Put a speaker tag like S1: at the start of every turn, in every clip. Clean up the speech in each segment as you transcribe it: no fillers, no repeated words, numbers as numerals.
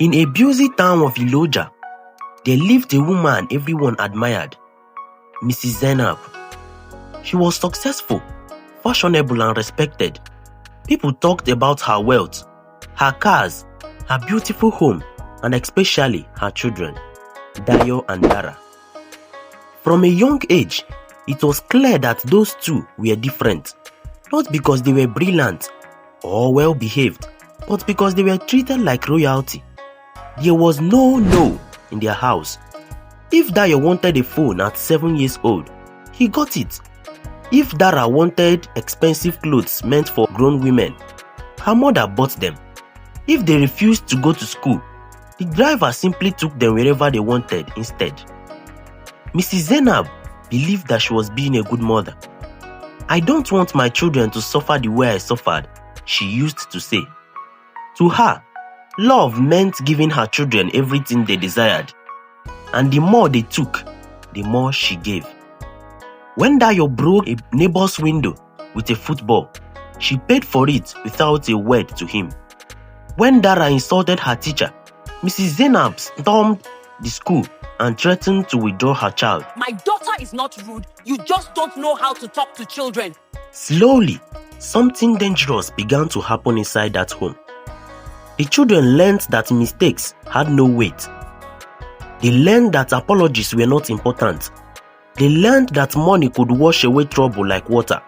S1: In a busy town of 𝐄𝐥'𝐬, there lived a woman everyone admired, Mrs. Zainab. She was successful, fashionable and respected. People talked about her wealth, her cars, her beautiful home, and especially her children, Dayo and Dara. From a young age, it was clear that those two were different, not because they were brilliant or well-behaved, but because they were treated like royalty. There was no in their house. If Dayo wanted a phone at 7 years old, he got it. If Dara wanted expensive clothes meant for grown women, her mother bought them. If they refused to go to school, the driver simply took them wherever they wanted instead. Mrs. Zainab believed that she was being a good mother. "I don't want my children to suffer the way I suffered," she used to say. To her, love meant giving her children everything they desired, and the more they took, the more she gave. When Dayo broke a neighbor's window with a football, she paid for it without a word to him. When Dara insulted her teacher, Mrs. Zainab stormed the school and threatened to withdraw her child.
S2: "My daughter is not rude, you just don't know how to talk to children."
S1: Slowly, something dangerous began to happen inside that home. The children learned that mistakes had no weight. They learned that apologies were not important. They learned that money could wash away trouble like water.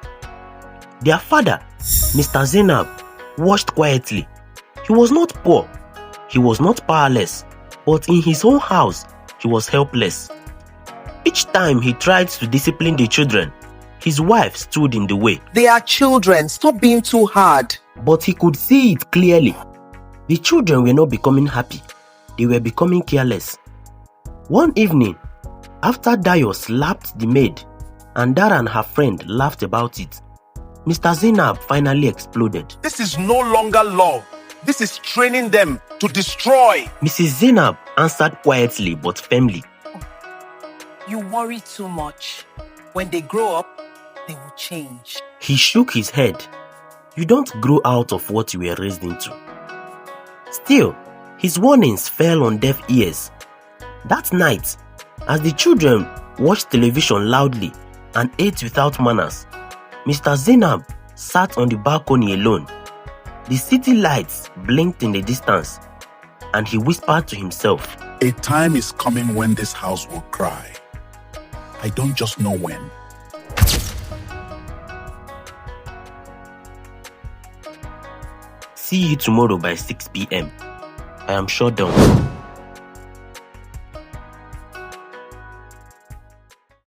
S1: Their father, Mr. Zainab, watched quietly. He was not poor, he was not powerless, but in his own house, he was helpless. Each time he tried to discipline the children, his wife stood in the way.
S3: "They are children, stop being too hard."
S1: But he could see it clearly. The children were not becoming happy, they were becoming careless. One evening, after Dayo slapped the maid and Dara and her friend laughed about it, Mr. Zainab finally exploded.
S4: "This is no longer love. This is training them to destroy."
S1: Mrs. Zainab answered quietly but firmly.
S2: "You worry too much. When they grow up, they will change."
S1: He shook his head. You don't grow out of what you were raised into. Still, his warnings fell on deaf ears. That night, as the children watched television loudly and ate without manners, Mr. Zainab sat on the balcony alone. The city lights blinked in the distance, and he whispered to himself,
S4: A time is coming when this house will cry. I don't just know when.
S1: See you tomorrow by 6 p.m. I am sure done.